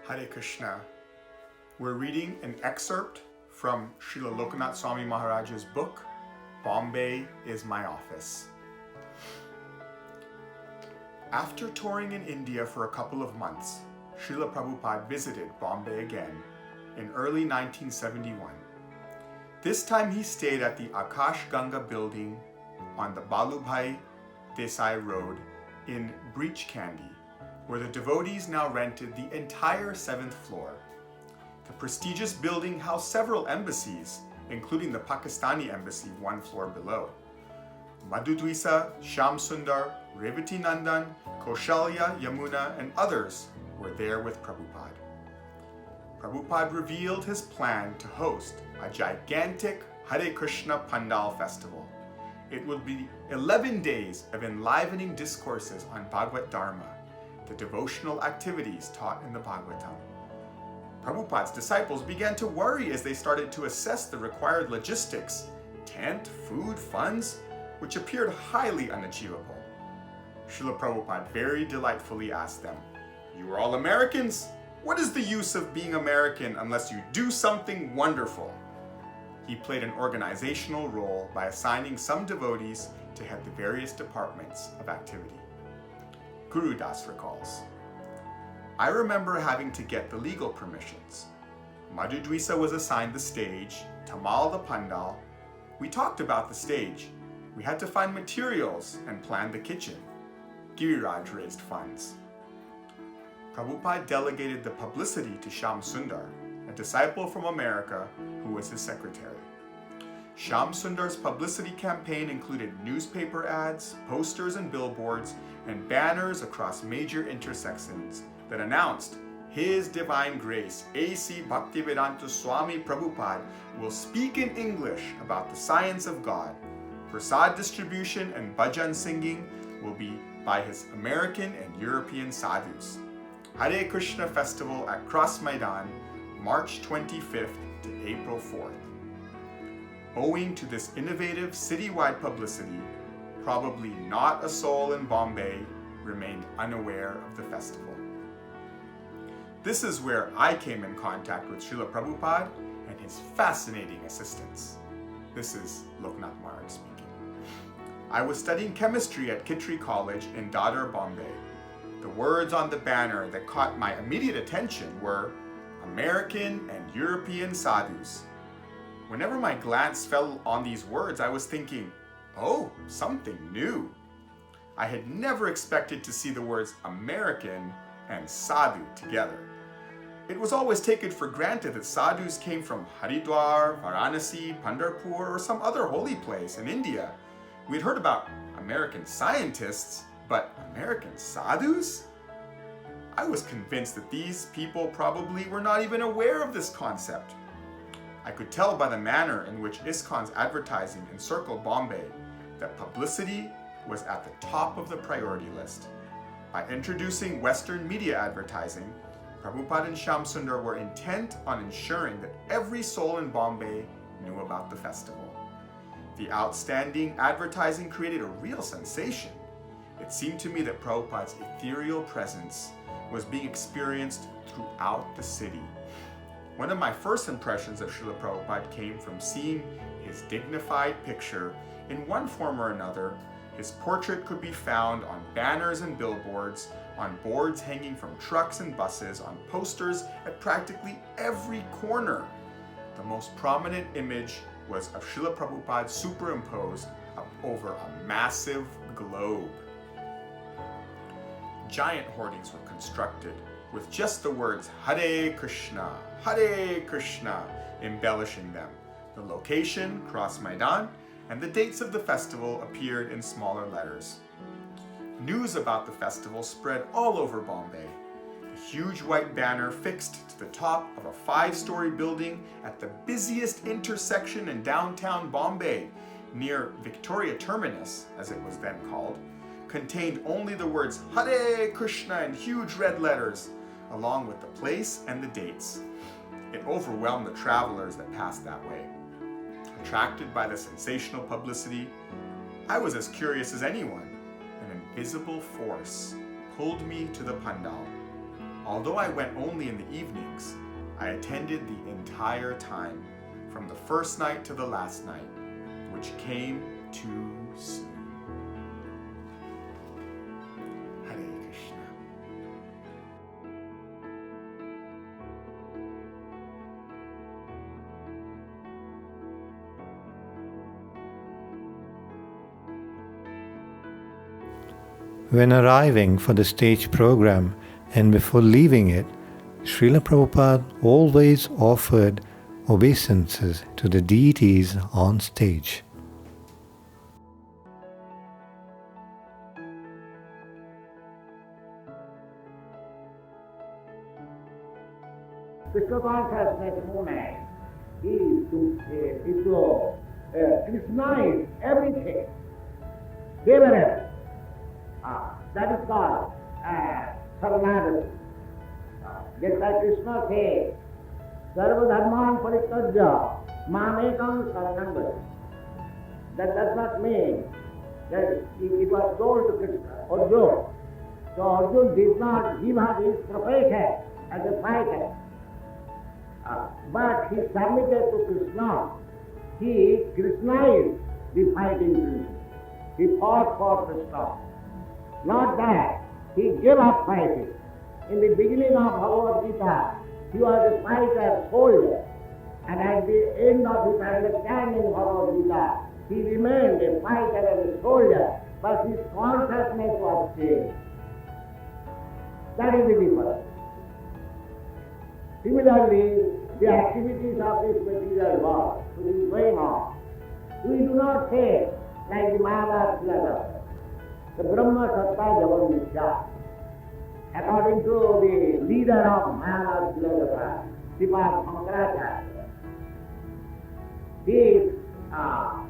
Hare Krishna. We're reading an excerpt from Śrila Lokanath Swami Maharaj's book, Bombay is My Office. After touring in India for a couple of months, Śrila Prabhupada visited Bombay again in early 1971. This time he stayed at the Akash Ganga building on the Balubhai Desai Road in Breach Candy, where the devotees now rented the entire 7th floor. The prestigious building housed several embassies, including the Pakistani embassy 1 floor below. Madhudvisa, Shyam Sundar, Revati Nandan, Kaushalya, Yamuna, and others were there with Prabhupada. Prabhupada revealed his plan to host a gigantic Hare Krishna Pandal festival. It would be 11 days of enlivening discourses on Bhagavad Dharma, the devotional activities taught in the Bhagavatam. Prabhupada's disciples began to worry as they started to assess the required logistics, tent, food, funds, which appeared highly unachievable. Śrila Prabhupada very delightfully asked them, "You are all Americans? What is the use of being American unless you do something wonderful?" He played an organizational role by assigning some devotees to head the various departments of activity. Guru Das recalls, "I remember having to get the legal permissions. Madhudvisa was assigned the stage, Tamal the Pandal. We talked about the stage. We had to find materials and plan the kitchen. Giriraj raised funds. Prabhupada delegated the publicity to Shyam Sundar, a disciple from America who was his secretary. Shyam Sundar's publicity campaign included newspaper ads, posters and billboards, and banners across major intersections that announced His Divine Grace, A.C. Bhaktivedanta Swami Prabhupada, will speak in English about the science of God. Prasad distribution and bhajan singing will be by his American and European sadhus. Hare Krishna Festival at Cross Maidan, March 25th to April 4th. Owing to this innovative citywide publicity, probably not a soul in Bombay remained unaware of the festival. This is where I came in contact with Srila Prabhupada and his fascinating assistants." This is Lokanath Maharaj speaking. "I was studying chemistry at Kitri College in Dadar, Bombay. The words on the banner that caught my immediate attention were American and European sadhus. Whenever my glance fell on these words, I was thinking, oh, something new. I had never expected to see the words American and sadhu together. It was always taken for granted that sadhus came from Haridwar, Varanasi, Pandharpur, or some other holy place in India. We'd heard about American scientists, but American sadhus? I was convinced that these people probably were not even aware of this concept. I could tell by the manner in which ISKCON's advertising encircled Bombay that publicity was at the top of the priority list. By introducing Western media advertising, Prabhupada and Shyam Sundar were intent on ensuring that every soul in Bombay knew about the festival. The outstanding advertising created a real sensation. It seemed to me that Prabhupada's ethereal presence was being experienced throughout the city. One of my first impressions of Śrila Prabhupada came from seeing his dignified picture. In one form or another, his portrait could be found on banners and billboards, on boards hanging from trucks and buses, on posters at practically every corner. The most prominent image was of Śrila Prabhupada superimposed up over a massive globe. Giant hoardings were constructed with just the words Hare Krishna embellishing them. The location, Cross Maidan, and the dates of the festival appeared in smaller letters. News about the festival spread all over Bombay. A huge white banner fixed to the top of a 5-story building at the busiest intersection in downtown Bombay, near Victoria Terminus, as it was then called, contained only the words Hare Krishna in huge red letters, along with the place and the dates. It overwhelmed the travelers that passed that way. Attracted by the sensational publicity, I was as curious as anyone. An invisible force pulled me to the pandal. Although I went only in the evenings, I attended the entire time, from the first night to the last night, which came too soon. Hare Krishna. When arriving for the stage program and before leaving it, Śrila Prabhupada always offered obeisances to the deities on stage. Krishna consciousness movement is to Krishna is everything, given. That is called Saranagati. Just like Krishna says, Sarva Dharman Parityajya Mamekam Saranagati. That does not mean that it was told to Krishna, Arjuna. So Arjuna did not give up his profession as a fighter. But he submitted to Krishna. Krishna is the fighting Krishna. He fought for Krishna. Not that he gave up fighting. In the beginning of Bhagavad Gita, he was a fighter, soldier. And at the end of his understanding of Bhagavad Gita, he remained a fighter and a soldier, but his consciousness was changed. That is the difference. Similarly, the activities of this material world, which is going on, we do not say, like the Mahabharata philosopher, the Brahma Satta Javan Mithya. According to the leader of Mahabharata philosopher, Sripad Shankaracharya, this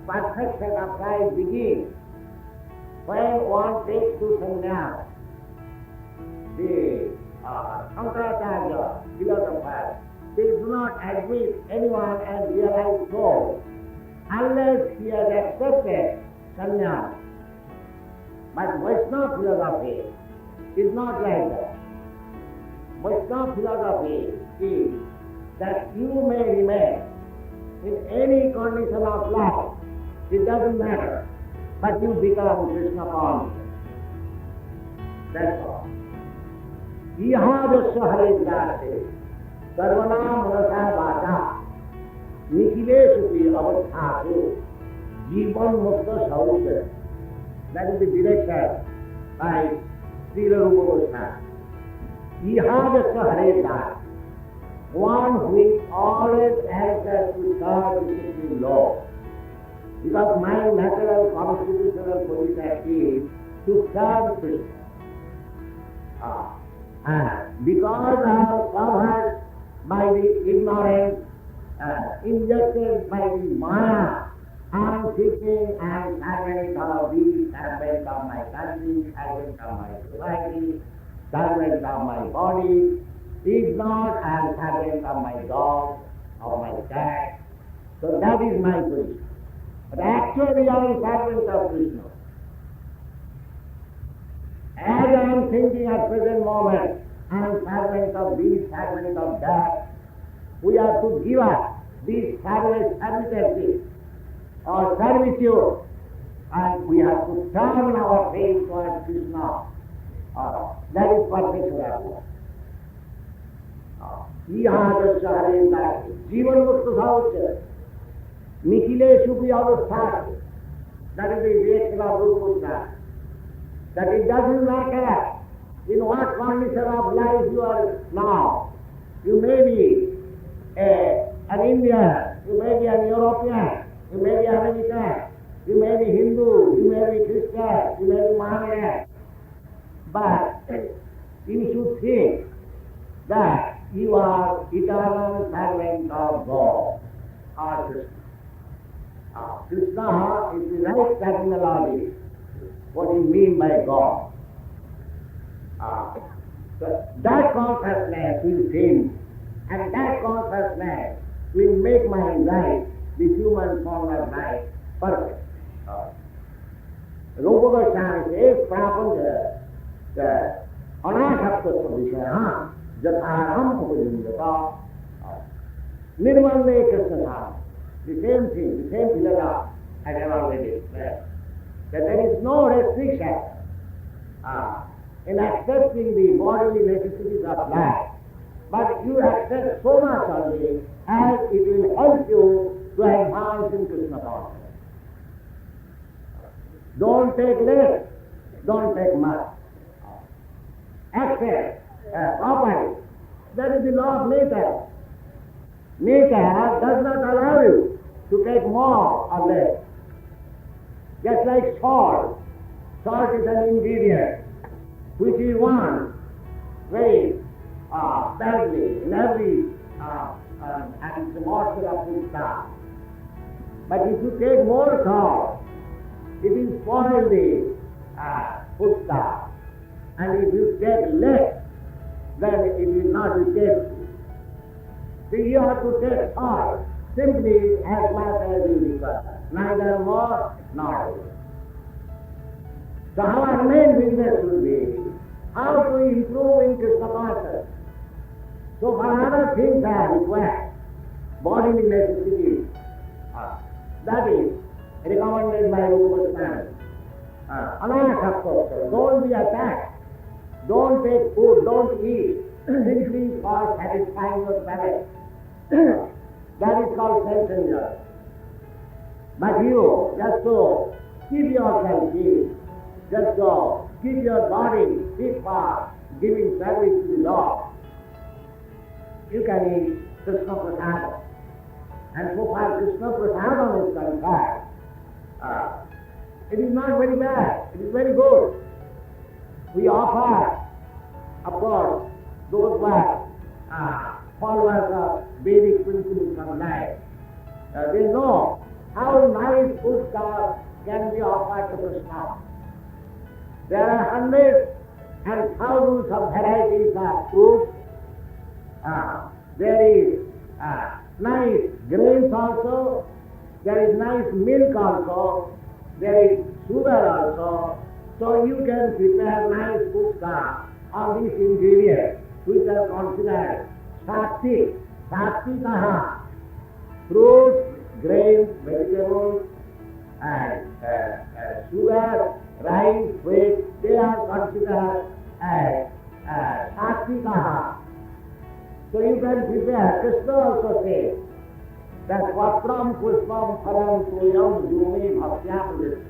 perfection of life begins when one takes to sannyas. The Shankaracharya philosopher, they do not admit anyone as realized soul unless he has accepted sannyas. But Vaishnava philosophy is not like that. Vaishnava philosophy is that you may remain in any condition of life, it doesn't matter, but you become Krishna conscious. That's all. Ihadasya haridase sarvanam rasa vata nikhileshu pi avasthasu jivan mukta saucha. That is the direction by Śrila Prabhupada. Ihadasya haridase, one who is always anxious to serve the Supreme Lord. Because my natural constitutional position is to serve Krishna. Because I am covered by the ignorance, injected by the Maya, I am seeking and servant of thee, servant of my country, servant of my society, servant of my body. If not, I am servant of my dog, of my cat. So that is my position. But actually I am servant of Krishna. As I am thinking at present moment, I am servant of this, servant of that. We have to give up this servitude or servitude, and we have to turn our face towards Krishna. That is perfect reality. Ihadasya haridase jivan mukta saucha nikhileshu pi avasthasu. That is the reaction of Guru Krishna. That it doesn't matter in what condition of life you are now. You may be an Indian, you may be an European, you may be American, you may be Hindu, you may be Christian, you may be Mohammedan. But you should think that you are eternal servant of God or Krishna. Krishna is the right terminology. What do you mean by God? So that consciousness will change, and that consciousness will make my life, the human form of life, perfect. Rupa Goswami says, Prabhupada, the anasakta viषयः Jatharam Upajindata. Nirmale Krishna. The same thing, the same philosophy I have already explained. That there is no restriction in accepting the bodily necessities of life. But you accept so much only as it will help you to advance in Krishna consciousness. Don't take less, don't take much. Accept properly. That is the law of nature. Nature does not allow you to take more or less. Just like salt. Salt is an ingredient which we want very badly in every and it's a morsel of food stuff. But if you take more salt, it will spoil the food stuff. And if you take less, then it will not be tasty. So you have to take salt simply as much as you require, neither more nor less. So our main business should be how to improve in Krishna consciousness. So for other things are required, bodily necessities, that is recommended by Rupa Swami. Anasakta, don't be attacked, don't take food, don't eat, simply for satisfying your palate. That is called self-enjoyment. But you, just to keep yourself fit, just to keep your body fit for giving service to the Lord, you can eat Krishna Prasadam. And so far Krishna Prasadam is concerned, it is not very bad, it is very good. We offer, of course, those who are followers of Vedic principles of life. They know how nice food stuff can be offered to Krishna. There are hundreds and thousands of varieties of fruits. There is nice grains also, there is nice milk also, there is sugar also. So you can prepare nice food stuff on these ingredients which are considered sattvic. Sattvic, fruits, grains, vegetables, and sugar, rice, wheat, they are considered as sattvic. So you can prepare. Krishna also says that Vatram Pushpam Phalam Tuyam Yumi Bhaktyapulis.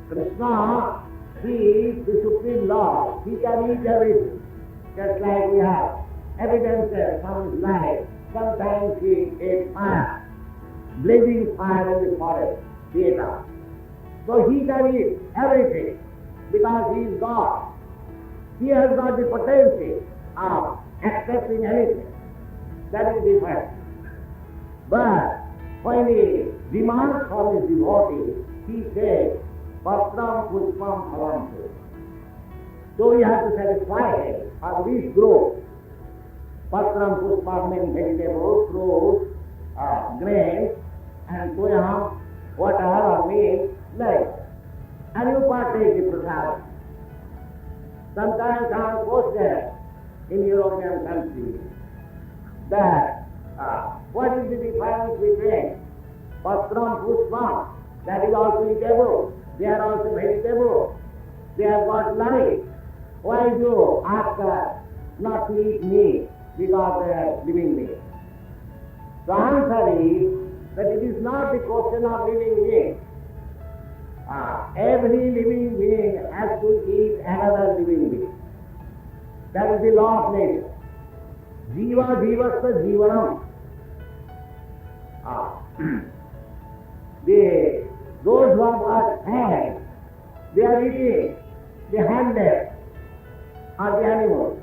Krishna, he is the Supreme Lord. He can eat everything. Just like we have evidences from his life. Sometimes he ate fire, blazing fire in the forest, theater. So he can eat everything because he is God. He has got the potential of accepting anything. That is different. But when he demands from his devotee, he says, Patram Pushpam Phalam. So you have to satisfy him on these groups. Patram Pushpam means vegetables, fruits, grains, and tuyam, water or meat, like. And you partake the prasadam. Sometimes I am posted in European countries that what is the difference between Patram Pushpam, that is also eatable, they are also vegetable, they have got life. Why do you ask us not to eat meat because they are living meat? The answer is that it is not the question of living being. Every living being has to eat another living being. That is the law of nature. Jiva jivasya jivanam. Those who have got hands, they are eating the handless or the animals.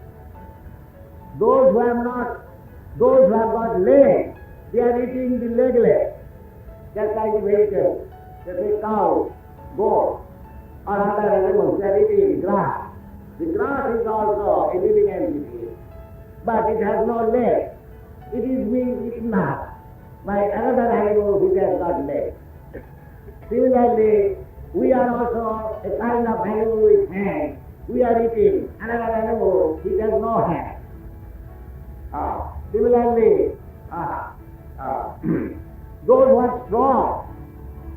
Those who have got legs, they are eating the legless, just like the vegetables, just like cows, goats, or other animals, they are eating grass. The grass is also a living entity, but it has no legs. It is being eaten up by another animal which has got legs. Similarly, we are also a kind of animal with hands. We are eating another animal which has no hands. Similarly, those who are strong,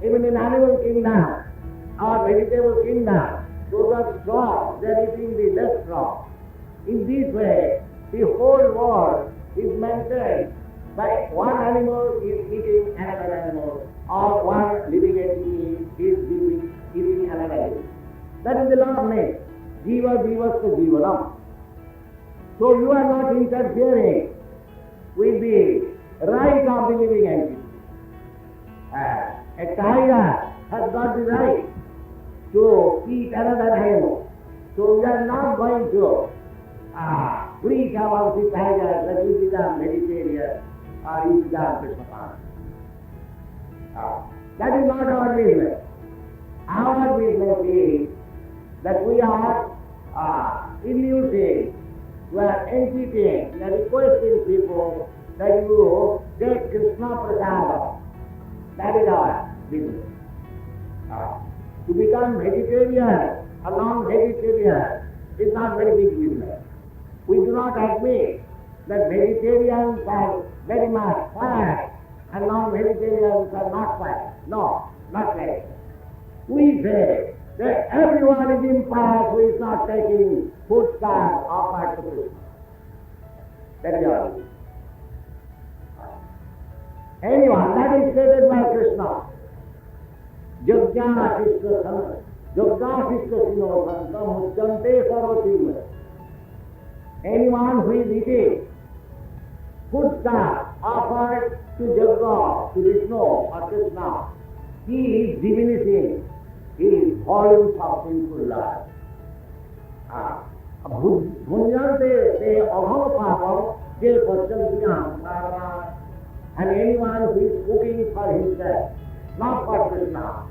even in animal kingdom or vegetable kingdom, those who are strong, they are eating the less strong. In this way, the whole world is maintained by one animal is eating another animal, or one living entity is eating another entity. That is the law of nature. Jiva jivasya jivanam. So you are not interfering with the right of the living entity. A tiger has got the right to eat another animal. So we are not going to preach about the tiger that you become vegetarian or you become Krishna. That is not our business. Our business is that we are inducing, we are entertaining, we are requesting people that you take Krishna Prasada. That is our business. To become vegetarian or non-vegetarian is not very big business. We do not admit that vegetarians are very much fat and non-vegetarians are not fat. No, not like that. We say that everyone is impious who is not taking foodstuffs offered to Krishna. That is our business. Anyone, that is stated by Krishna. Yajna Krishna Sana, Yajna Krishna Sino Santa Mujjante Sarvatima. Anyone who is eating foodstuff offered to Jagga, to Vishnu or Krishna, he is diminishing his volumes of sinful life. Bhunjante te aham papam te pachantyam karma. And anyone who is cooking for himself, not for Krishna,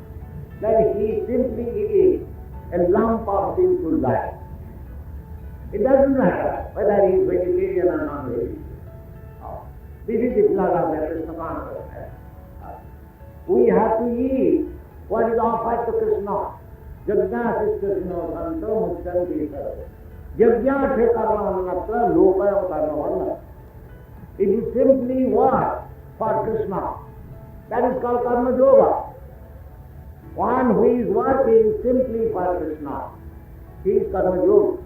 then he is simply eating a lump of sinful life. It doesn't matter whether he is vegetarian or non-vegetarian. This is the philosophy of Krishna consciousness. We have to eat what is offered to Krishna. Yajna Krishna Santo Mujjanti Sarva. Yajna se karma natra lokaya karma. If you simply work for Krishna, that is called karma yoga. One who is working simply for Krishna, he is karma yoga.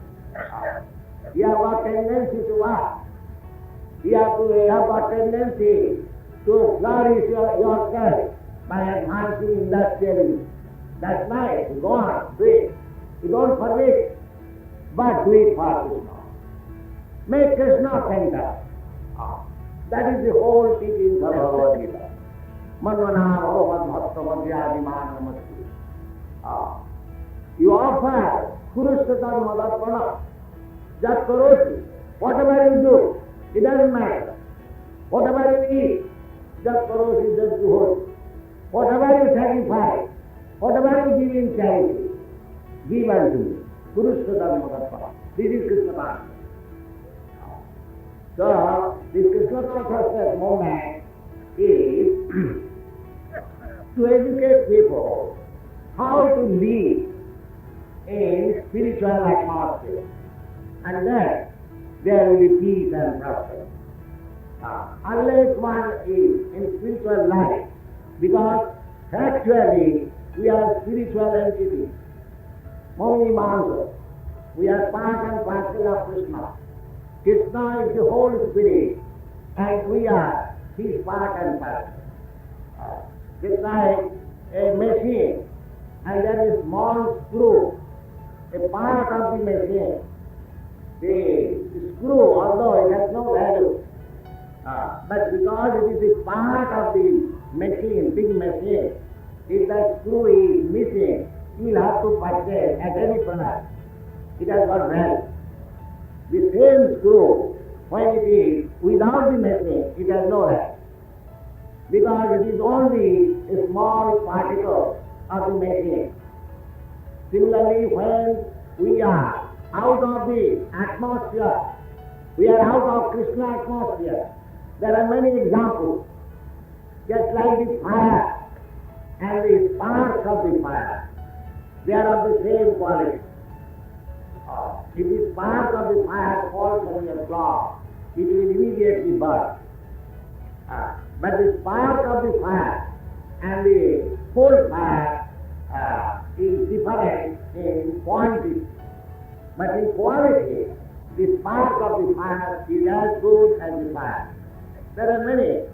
You have got tendency to work. You have got tendency to flourish yourself by advancing industrially. That's nice. Go on, do it. You don't forbid, but do it for Krishna. Make Krishna center. That is the whole teaching of Bhagavad Gita. Manvana Bhagavad Bhakta Madhyadiman Namaste. You offer Kurushatam Madarpana. Just Karoshi. Whatever you do, it doesn't matter. Whatever you eat, just Karoshi, just do. Whatever you sacrifice, whatever you give in charity, give unto me. Kurushatam Madarpana. This is Krishna consciousness. So, this Krishna consciousness movement is to educate people how to live in spiritual atmosphere, and then there will be peace and prosperity. Unless one is in spiritual life, because actually we are spiritual entities, Moni Mansa, we are part and parcel of Krishna. Krishna is the whole spirit, and we are his part and parcel. Krishna is a machine, and there is small screw, a part of the machine. The screw, although it has no value, but because it is a part of the machine, big machine, if that screw is missing, you will have to purchase at any price. It has got value. The same screw, when it is without the machine, it has no value. Because it is only a small particle of the machine. Similarly, when we are out of the atmosphere, we are out of Krishna atmosphere, there are many examples. Just like the fire and the sparks of the fire, they are of the same quality. If the spark of the fire falls on your cloth, it will immediately burn. But the spark of the fire and the cold fire is different in quantity, but in quality, the spark of the fire is as good as the fire. There are many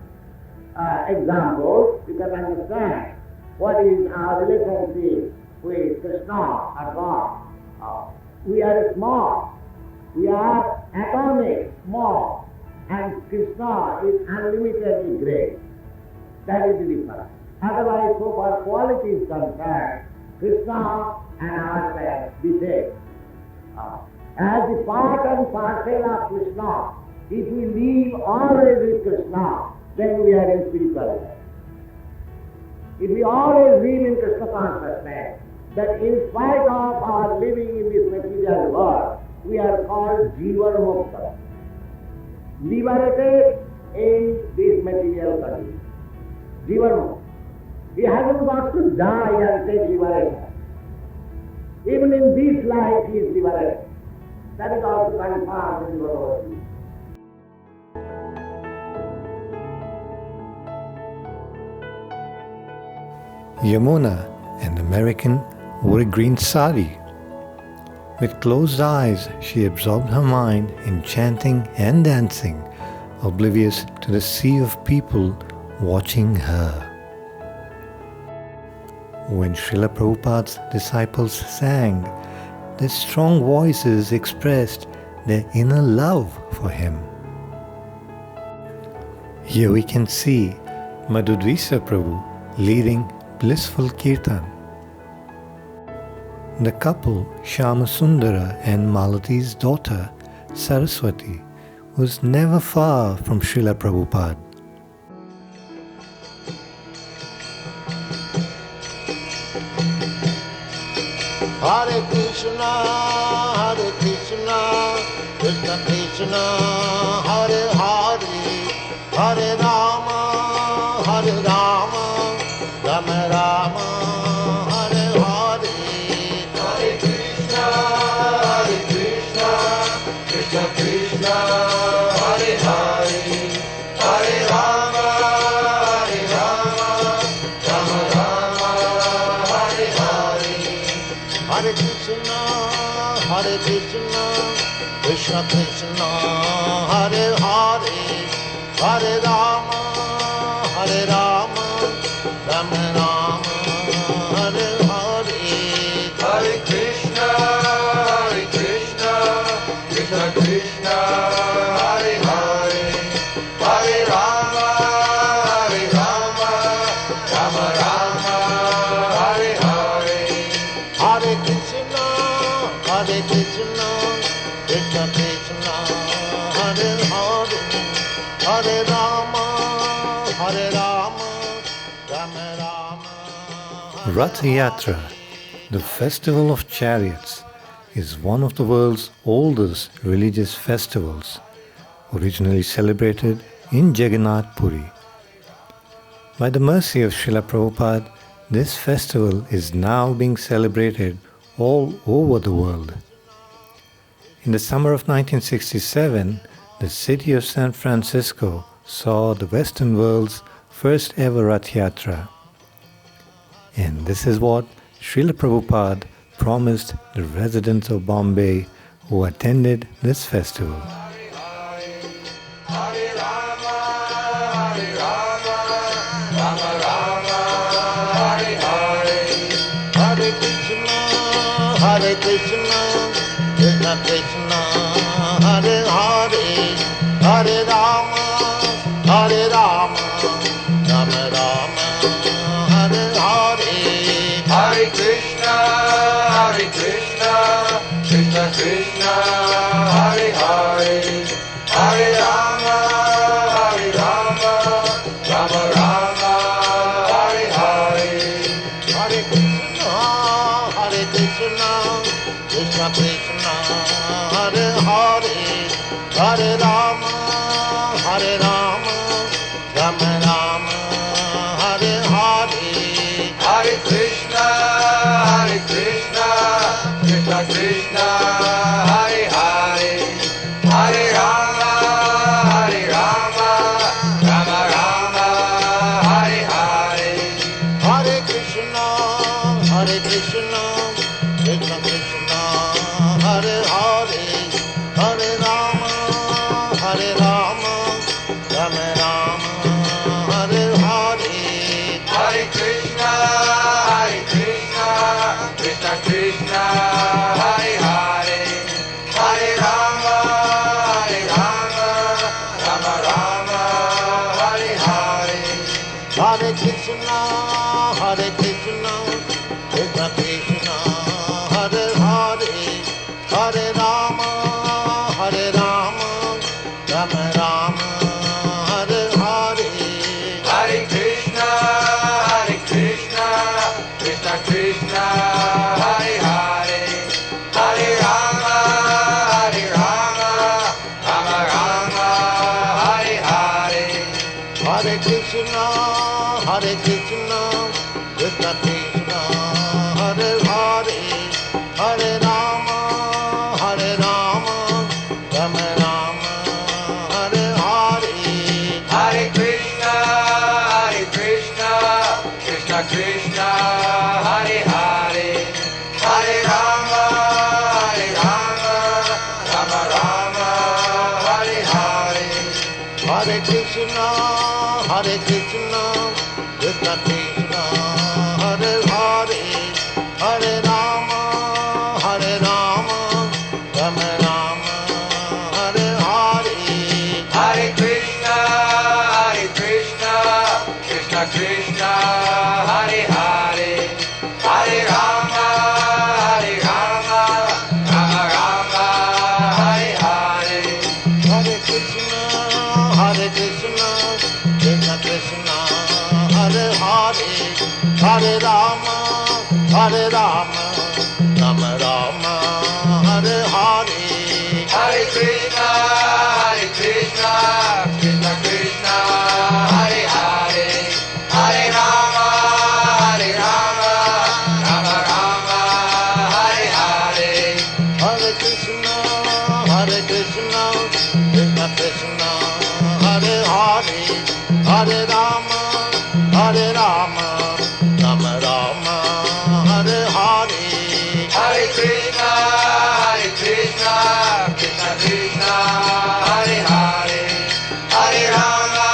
examples. You can understand what is our relationship with Krishna or God. We are small, we are atomic, small, and Krishna is unlimitedly great. That is the difference. Otherwise, so far quality is concerned, Krishna and ourselves the same. As the part and parcel of Krishna, if we live always with Krishna, then we are in spiritual life. If we always live in Krishna consciousness, that in spite of our living in this material world, we are called Jivan Mukta, liberated in this material condition. Jivan Mukta. He hasn't got to die and take liberation. Even in this life he is liberated. That is also confirmed in the Lord. Yamuna, an American, wore a green sari. With closed eyes, she absorbed her mind in chanting and dancing, oblivious to the sea of people watching her. When Śrila Prabhupada's disciples sang, their strong voices expressed their inner love for him. Here we can see Madhudvisa Prabhu leading blissful kirtan. The couple Shyamasundara and Malati's daughter Saraswati was never far from Śrila Prabhupada. Hare Krishna, Krishna Krishna, Hare Hare, Hare Rama, Rama Rama, Hare Hare. Hare Krishna, Krishna Krishna, Hare Hare, Hare Rama, Rama Rama, Hare Hare. Hare Krishna, Krishna Krishna, Hare Hare, Hare Rama, Rama Rama, Hare Hare. Hare Krishna, Krishna Krishna, Hare Hare, Hare Rama, Rama Rama, Hare Hare. Hare Krishna, Krishna Krishna, Hare Hare, Hare Rama, Rama Rama. Rath Yatra, the festival of chariots, is one of the world's oldest religious festivals, originally celebrated in Jagannath Puri. By the mercy of Śrila Prabhupada, this festival is now being celebrated all over the world. In the summer of 1967, the city of San Francisco saw the Western world's first ever Rath Yatra. And this is what Śrila Prabhupada promised the residents of Bombay who attended this festival. Hare Krishna, Krishna Krishna, Hare Hare, Hare Rama, Rama Rama, Hare Hare. Hare Krishna, Krishna Krishna, Hare Hare, Hare Rama, Rama Rama, Hare Hare. Hare Krishna, Krishna Krishna, Hare Hare, Hare Rama, Rama Rama, Hare Hare. Hare Krishna, Krishna Krishna, Hare Hare, Hare Rama, Rama Rama, Hare Hare, Hare Krishna, Krishna Krishna, Hare Hare, Hare Rama, Rama Rama, Hare Hare. Hare Krishna, Krishna Krishna, Hare Hare, Hare Rama, Rama Rama, Hare Hare. Hare Krishna, Krishna Krishna, Hare Hare, Hare Rama, Rama Rama, Hare Hare. Hare Krishna, Krishna Krishna, Hare Hare, Hare Rama, Rama Rama, Hare Hare. Hare Krishna, Krishna Krishna, Hare Hare, Hare Rama, Rama Rama, Hare Hare. Hare Krishna, Krishna Krishna, Hare Hare, Hare Rama, Rama Rama, Hare Hare. Hare Krishna, Krishna Krishna, Hare Hare, Hare Rama, Rama Rama, Hare Hare. Hare Krishna, Krishna Krishna, Hare Hare, Hare Rama, Rama Rama, Hare Hare. Hare Krishna, Krishna Krishna, Hare Hare, Hare Rama,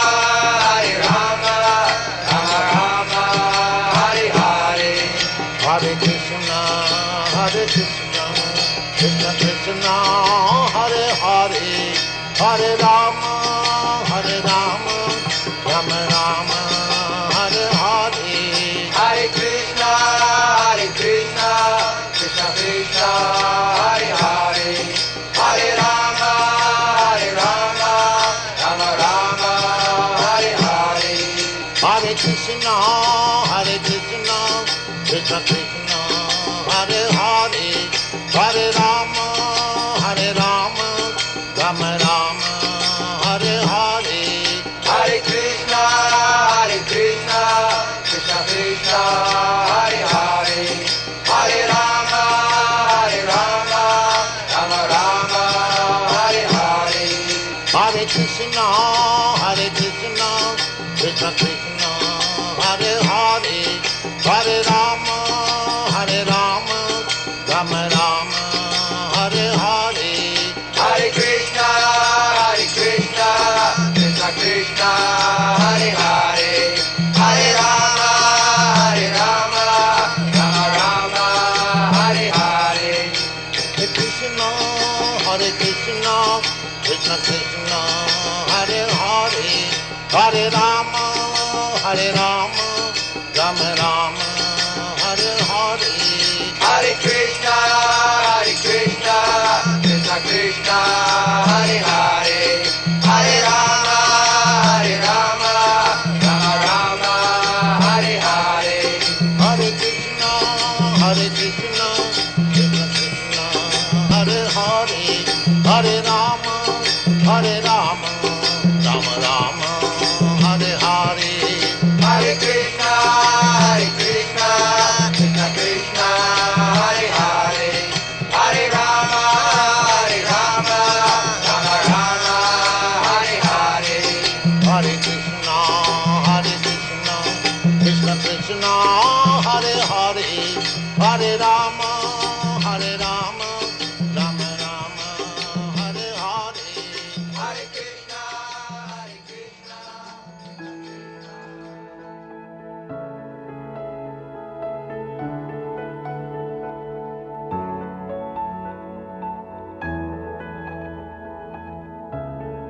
Rama Rama, Hare Hare. Hare Krishna, Krishna Krishna, Hare Hare, Hare Rama, Rama Rama, Hare Hare. Hare Krishna, Krishna Krishna, Hare Hare, Hare Rama, Rama Rama, Hare Hare. Hare Krishna, Krishna Krishna, Hare Hare, Hare Rama, Rama Rama, Hare Hare. Hare Krishna, Krishna Krishna, Hare Hare, Hare Rama, Rama Rama, Hare Hare. Hare Krishna, Krishna Krishna, Hare Hare, Hare Rama, Rama Rama, Hare Hare. Hare Krishna, Krishna Krishna, Hare Hare, Hare Rama, Rama Rama, Hare Hare. Hare Krishna, Krishna Krishna, Hare Hare, Hare Rama, Rama Rama, Hare Hare. Hare Krishna, Krishna Krishna, Hare Hare, Hare Rama, Rama Rama, Hare Hare. Hare Krishna, Krishna Krishna, Hare Hare, Hare Rama, Rama Rama, Hare Hare. Hare Krishna, Krishna Krishna, Hare Hare, Hare Rama, Rama Rama, Hare Hare. Hare Krishna, Krishna Krishna, Hare Hare, Hare Rama,